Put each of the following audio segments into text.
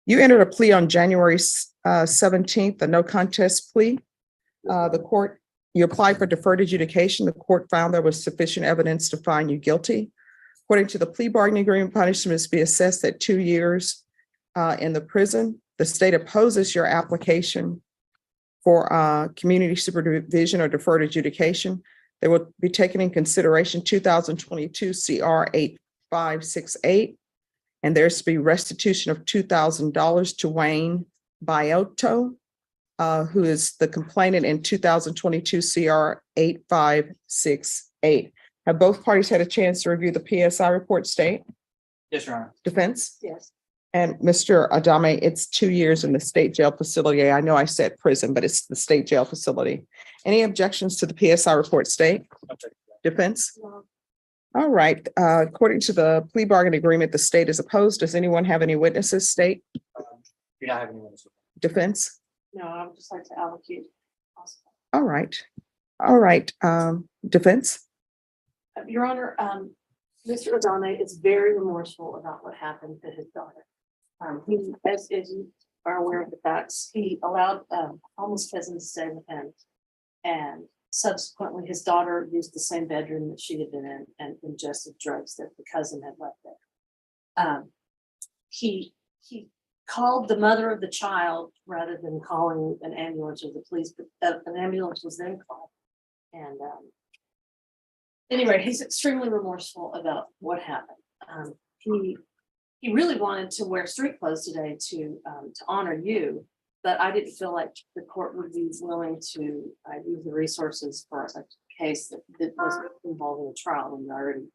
You entered a plea on January 17th, a no contest plea. You applied for deferred adjudication. The court found there was sufficient evidence to find you guilty. According to the plea bargaining agreement, punishment is to be assessed at 2 years in the prison. The state opposes your application for community supervision or deferred adjudication. They will be taken in consideration 2022 CR 8568. And there's to be restitution of $2,000 to Wayne Biotto, who is the complainant in 2022 CR 8568. Have both parties had a chance to review the PSI report, state? Yes, Your Honor. Defense? Yes. And Mr. Adame, it's 2 years in the state jail facility. I know I said prison, but it's the state jail facility. Any objections to the PSI report, state? Defense? No. All right. According to the plea bargain agreement, the state is opposed. Does anyone have any witnesses, state? Do not have any witnesses. Defense? No, I would just like to allocate. All right. All right. Defense? Your Honor, Mr. Adame is very remorseful about what happened to his daughter. He, as you are aware of the facts, he allowed homeless cousin to stay with him. And subsequently, his daughter used the same bedroom that she had been in and ingested drugs that the cousin had left there. He called the mother of the child rather than calling an ambulance or the police, but an ambulance was then called. And anyway, he's extremely remorseful about what happened. He really wanted to wear street clothes today to honor you, but I didn't feel like the court would be willing to use the resources for a case that was involving a trial when you already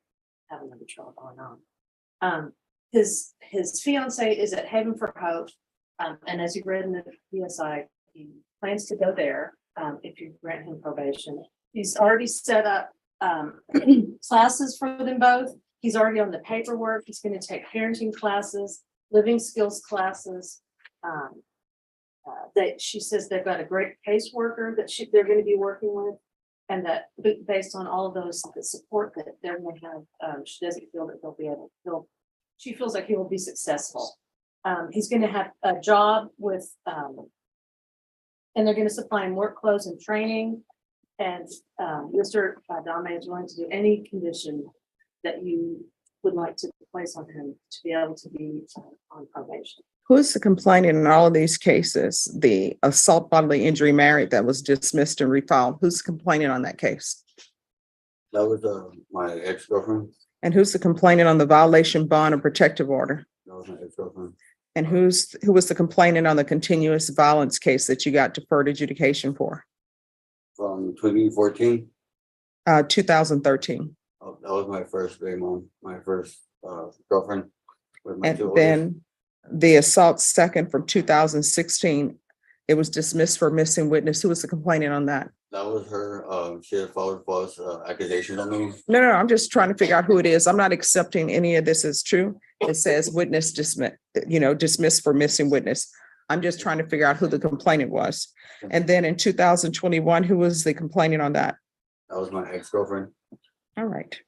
have another trial going on. His fiance is at Haven for Hope, and as you read in the PSI, he plans to go there if you grant him probation. He's already set up classes for them both. He's already on the paperwork. He's going to take parenting classes, living skills classes. She says they've got a great caseworker that they're going to be working with, and that based on all of those the support that they're going to have, she doesn't feel that they'll be able to. She feels like he will be successful. He's going to have a job with, and they're going to supply him work clothes and training. And Mr. Adame is willing to do any condition that you would like to place on him to be able to be on probation. Who is the complainant in all of these cases? The assault bodily injury married that was dismissed and refiled. Who's the complainant on that case? That was my ex-girlfriend. And who's the complainant on the violation bond or protective order? That was my ex-girlfriend. And who was the complainant on the continuous violence case that you got deferred adjudication for? From 2014. 2013. Oh, that was my first baby mom, my first girlfriend. With my And then the assault second from 2016, it was dismissed for missing witness. Who was the complainant on that? That was her. She had followed false accusations on me. No, I'm just trying to figure out who it is. I'm not accepting any of this as true. It says witness dismissed for missing witness. I'm just trying to figure out who the complainant was. And then in 2021, who was the complainant on that? That was my ex-girlfriend. All right.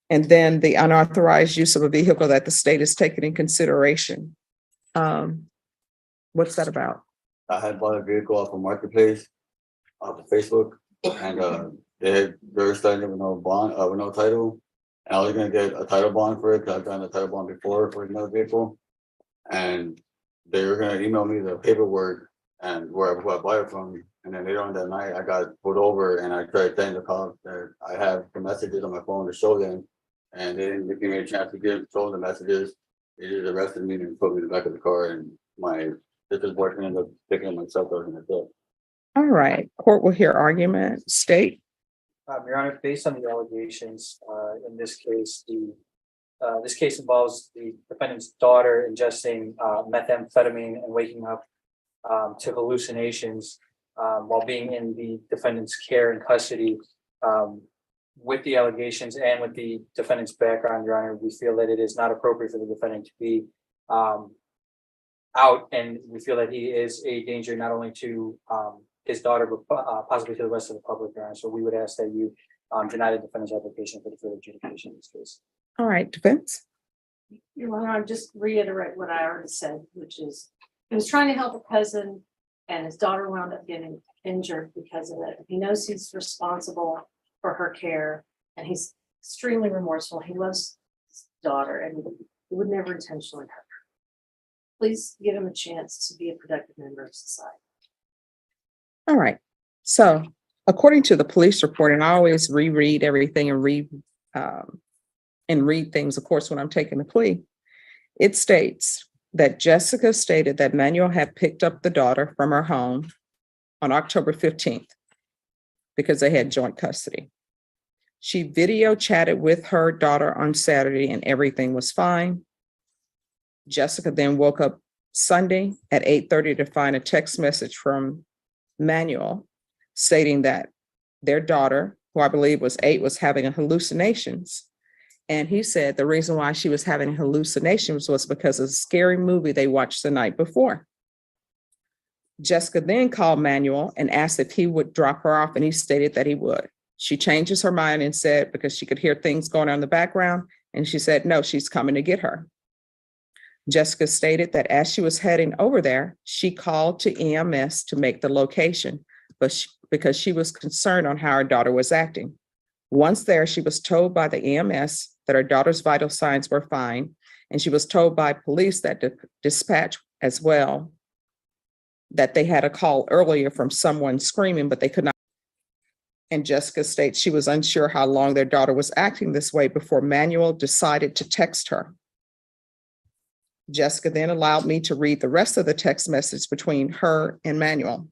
And then the unauthorized use of a vehicle that the state has taken in consideration. What's that about? I had bought a vehicle off of Marketplace, off of Facebook, and they're starting with no bond, with no title. And I was gonna get a title bond for it because I've done a title bond before for another vehicle. And they were gonna email me the paperwork and who I bought it from. And then later on that night, I got pulled over and I tried telling the cops that I have the messages on my phone to show them. And they didn't give me a chance to show the messages. They just arrested me and put me in the back of the car. And my sister's boyfriend ended up picking up myself out in the field. All right. Court will hear argument. State. Your Honor, based on the allegations in this case, this case involves the defendant's daughter ingesting methamphetamine and waking up to hallucinations while being in the defendant's care and custody. With the allegations and with the defendant's background, Your Honor, we feel that it is not appropriate for the defendant to be out, and we feel that he is a danger not only to his daughter, but possibly to the rest of the public, Your Honor. So we would ask that you deny the defendant's application for deferred adjudication in this case. All right, defense. Your Honor, I'm just reiterate what I already said, which is, he was trying to help a cousin and his daughter wound up getting injured because of it. He knows he's responsible for her care and he's extremely remorseful. He loves his daughter and he would never intentionally hurt her. Please give him a chance to be a productive member of society. All right. So according to the police report, and I always reread everything and read things, of course, when I'm taking the plea, it states that Jessica stated that Manuel had picked up the daughter from her home on October 15th because they had joint custody. She video chatted with her daughter on Saturday and everything was fine. Jessica then woke up Sunday at 8:30 to find a text message from Manuel stating that their daughter, who I believe was 8, was having hallucinations. And he said the reason why she was having hallucinations was because of a scary movie they watched the night before. Jessica then called Manuel and asked if he would drop her off, and he stated that he would. She changes her mind and said, because she could hear things going on in the background, and she said, no, she's coming to get her. Jessica stated that as she was heading over there, she called to EMS to make the location, but because she was concerned on how her daughter was acting. Once there, she was told by the EMS that her daughter's vital signs were fine, and she was told by police that dispatch as well that they had a call earlier from someone screaming, but they could not. And Jessica states she was unsure how long their daughter was acting this way before Manuel decided to text her. Jessica then allowed me to read the rest of the text message between her and Manuel.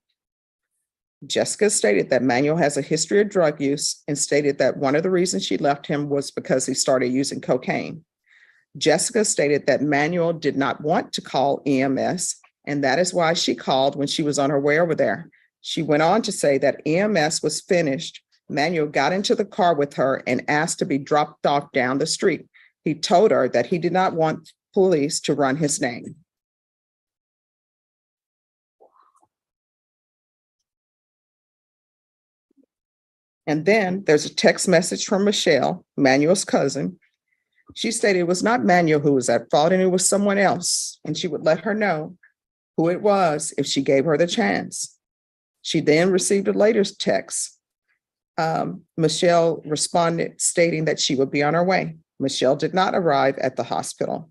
Jessica stated that Manuel has a history of drug use and stated that one of the reasons she left him was because he started using cocaine. Jessica stated that Manuel did not want to call EMS, and that is why she called when she was on her way over there. She went on to say that EMS was finished. Manuel got into the car with her and asked to be dropped off down the street. He told her that he did not want police to run his name. And then there's a text message from Michelle, Manuel's cousin. She stated it was not Manuel who was at fault and it was someone else, and she would let her know who it was if she gave her the chance. She then received a later text. Michelle responded stating that she would be on her way. Michelle did not arrive at the hospital.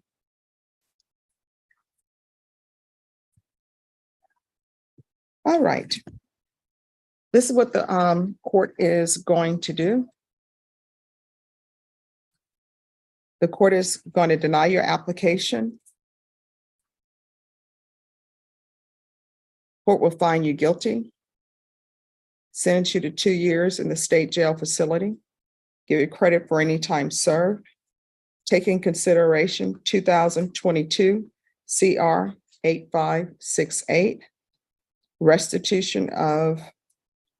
All right. This is what the court is going to do. The court is going to deny your application. Court will find you guilty, sentence you to 2 years in the state jail facility, give you credit for any time served, take in consideration 2022 CR 8568, restitution of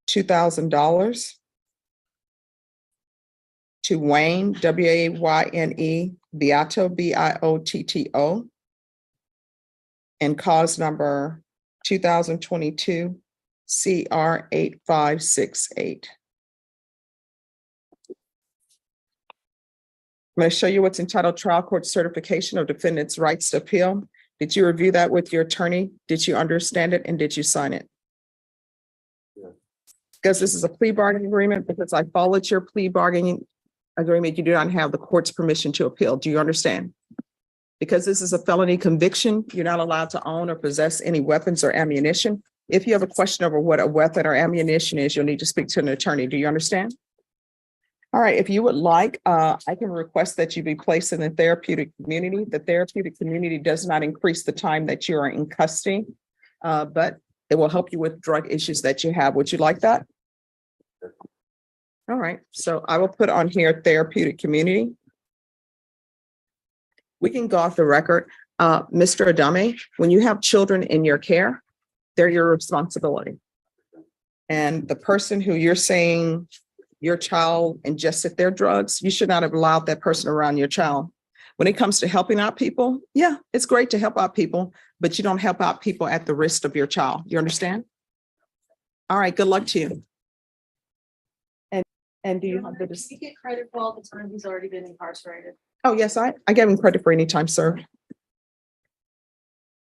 $2,000 to Wayne, W-A-Y-N-E, Beato, B-I-O-T-T-O, and cause number 2022 CR 8568. I'm going to show you what's entitled Trial Court Certification of Defendant's Rights to Appeal. Did you review that with your attorney? Did you understand it and did you sign it? Yeah. Because this is a plea bargaining agreement, because I followed your plea bargaining agreement, you do not have the court's permission to appeal. Do you understand? Because this is a felony conviction, you're not allowed to own or possess any weapons or ammunition. If you have a question over what a weapon or ammunition is, you'll need to speak to an attorney. Do you understand? All right, if you would like, I can request that you be placed in the therapeutic community. The therapeutic community does not increase the time that you are in custody, but it will help you with drug issues that you have. Would you like that? All right, so I will put on here therapeutic community. We can go off the record. Mr. Adame, when you have children in your care, they're your responsibility. And the person who you're saying your child ingested their drugs, you should not have allowed that person around your child. When it comes to helping out people, yeah, it's great to help out people, but you don't help out people at the risk of your child. You understand? All right, good luck to you. And do you have the Can you get credit for all the time he's already been incarcerated? Oh, yes, I gave him credit for any time served.